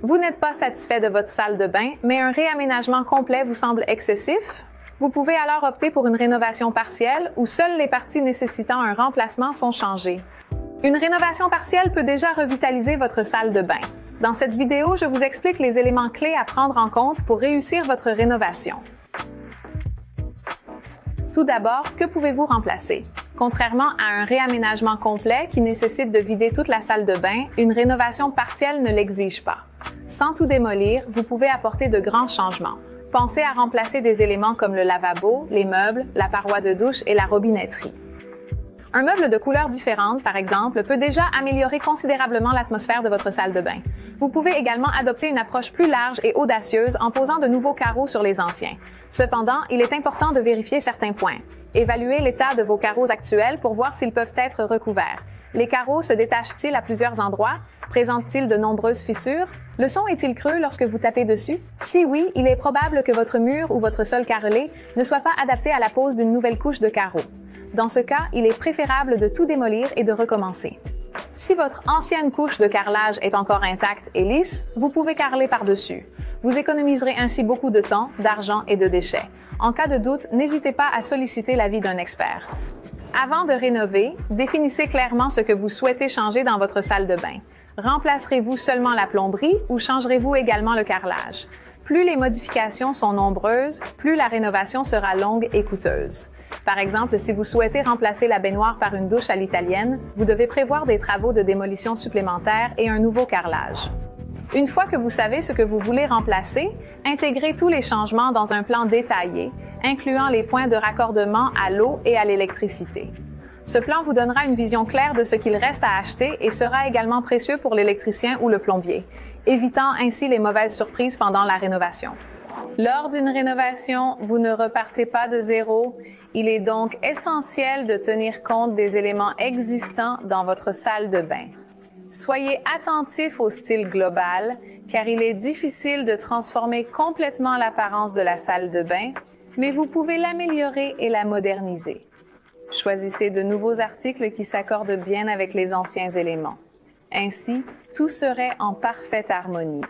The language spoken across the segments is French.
Vous n'êtes pas satisfait de votre salle de bain, mais un réaménagement complet vous semble excessif? Vous pouvez alors opter pour une rénovation partielle où seules les parties nécessitant un remplacement sont changées. Une rénovation partielle peut déjà revitaliser votre salle de bain. Dans cette vidéo, je vous explique les éléments clés à prendre en compte pour réussir votre rénovation. Tout d'abord, que pouvez-vous remplacer? Contrairement à un réaménagement complet qui nécessite de vider toute la salle de bain, une rénovation partielle ne l'exige pas. Sans tout démolir, vous pouvez apporter de grands changements. Pensez à remplacer des éléments comme le lavabo, les meubles, la paroi de douche et la robinetterie. Un meuble de couleurs différentes, par exemple, peut déjà améliorer considérablement l'atmosphère de votre salle de bain. Vous pouvez également adopter une approche plus large et audacieuse en posant de nouveaux carreaux sur les anciens. Cependant, il est important de vérifier certains points. Évaluez l'état de vos carreaux actuels pour voir s'ils peuvent être recouverts. Les carreaux se détachent-ils à plusieurs endroits? Présentent-ils de nombreuses fissures? Le son est-il creux lorsque vous tapez dessus? Si oui, il est probable que votre mur ou votre sol carrelé ne soit pas adapté à la pose d'une nouvelle couche de carreaux. Dans ce cas, il est préférable de tout démolir et de recommencer. Si votre ancienne couche de carrelage est encore intacte et lisse, vous pouvez carreler par-dessus. Vous économiserez ainsi beaucoup de temps, d'argent et de déchets. En cas de doute, n'hésitez pas à solliciter l'avis d'un expert. Avant de rénover, définissez clairement ce que vous souhaitez changer dans votre salle de bain. Remplacerez-vous seulement la plomberie ou changerez-vous également le carrelage? Plus les modifications sont nombreuses, plus la rénovation sera longue et coûteuse. Par exemple, si vous souhaitez remplacer la baignoire par une douche à l'italienne, vous devez prévoir des travaux de démolition supplémentaires et un nouveau carrelage. Une fois que vous savez ce que vous voulez remplacer, intégrez tous les changements dans un plan détaillé, incluant les points de raccordement à l'eau et à l'électricité. Ce plan vous donnera une vision claire de ce qu'il reste à acheter et sera également précieux pour l'électricien ou le plombier, évitant ainsi les mauvaises surprises pendant la rénovation. Lors d'une rénovation, vous ne repartez pas de zéro. Il est donc essentiel de tenir compte des éléments existants dans votre salle de bain. Soyez attentif au style global, car il est difficile de transformer complètement l'apparence de la salle de bain, mais vous pouvez l'améliorer et la moderniser. Choisissez de nouveaux articles qui s'accordent bien avec les anciens éléments. Ainsi, tout serait en parfaite harmonie.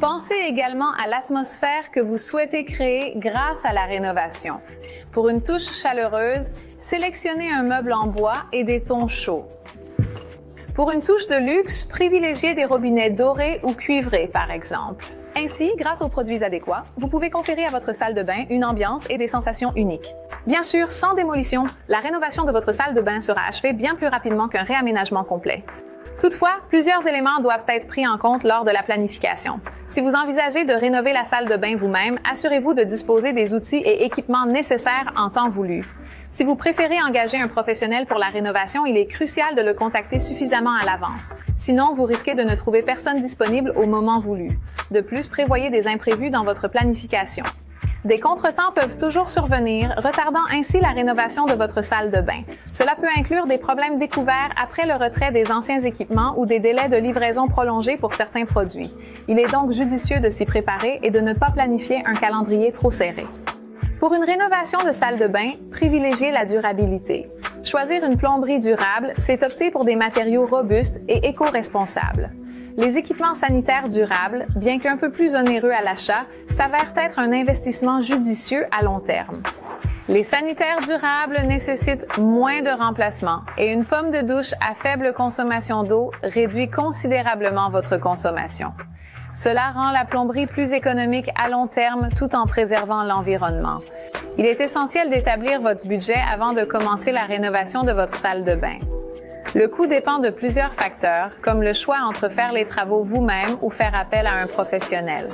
Pensez également à l'atmosphère que vous souhaitez créer grâce à la rénovation. Pour une touche chaleureuse, sélectionnez un meuble en bois et des tons chauds. Pour une touche de luxe, privilégiez des robinets dorés ou cuivrés, par exemple. Ainsi, grâce aux produits adéquats, vous pouvez conférer à votre salle de bain une ambiance et des sensations uniques. Bien sûr, sans démolition, la rénovation de votre salle de bain sera achevée bien plus rapidement qu'un réaménagement complet. Toutefois, plusieurs éléments doivent être pris en compte lors de la planification. Si vous envisagez de rénover la salle de bain vous-même, assurez-vous de disposer des outils et équipements nécessaires en temps voulu. Si vous préférez engager un professionnel pour la rénovation, il est crucial de le contacter suffisamment à l'avance. Sinon, vous risquez de ne trouver personne disponible au moment voulu. De plus, prévoyez des imprévus dans votre planification. Des contretemps peuvent toujours survenir, retardant ainsi la rénovation de votre salle de bain. Cela peut inclure des problèmes découverts après le retrait des anciens équipements ou des délais de livraison prolongés pour certains produits. Il est donc judicieux de s'y préparer et de ne pas planifier un calendrier trop serré. Pour une rénovation de salle de bain, privilégiez la durabilité. Choisir une plomberie durable, c'est opter pour des matériaux robustes et éco-responsables. Les équipements sanitaires durables, bien qu'un peu plus onéreux à l'achat, s'avèrent être un investissement judicieux à long terme. Les sanitaires durables nécessitent moins de remplacements et une pomme de douche à faible consommation d'eau réduit considérablement votre consommation. Cela rend la plomberie plus économique à long terme tout en préservant l'environnement. Il est essentiel d'établir votre budget avant de commencer la rénovation de votre salle de bain. Le coût dépend de plusieurs facteurs, comme le choix entre faire les travaux vous-même ou faire appel à un professionnel.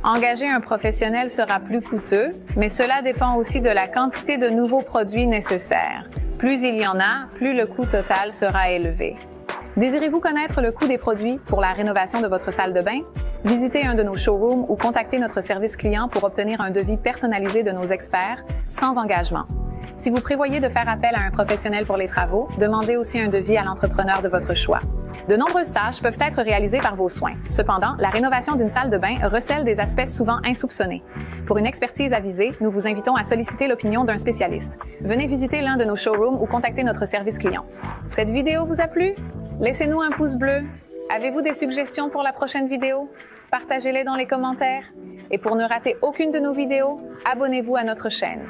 Engager un professionnel sera plus coûteux, mais cela dépend aussi de la quantité de nouveaux produits nécessaires. Plus il y en a, plus le coût total sera élevé. Désirez-vous connaître le coût des produits pour la rénovation de votre salle de bain? Visitez un de nos showrooms ou contactez notre service client pour obtenir un devis personnalisé de nos experts, sans engagement. Si vous prévoyez de faire appel à un professionnel pour les travaux, demandez aussi un devis à l'entrepreneur de votre choix. De nombreuses tâches peuvent être réalisées par vos soins. Cependant, la rénovation d'une salle de bain recèle des aspects souvent insoupçonnés. Pour une expertise avisée, nous vous invitons à solliciter l'opinion d'un spécialiste. Venez visiter l'un de nos showrooms ou contacter notre service client. Cette vidéo vous a plu? Laissez-nous un pouce bleu. Avez-vous des suggestions pour la prochaine vidéo? Partagez-les dans les commentaires. Et pour ne rater aucune de nos vidéos, abonnez-vous à notre chaîne.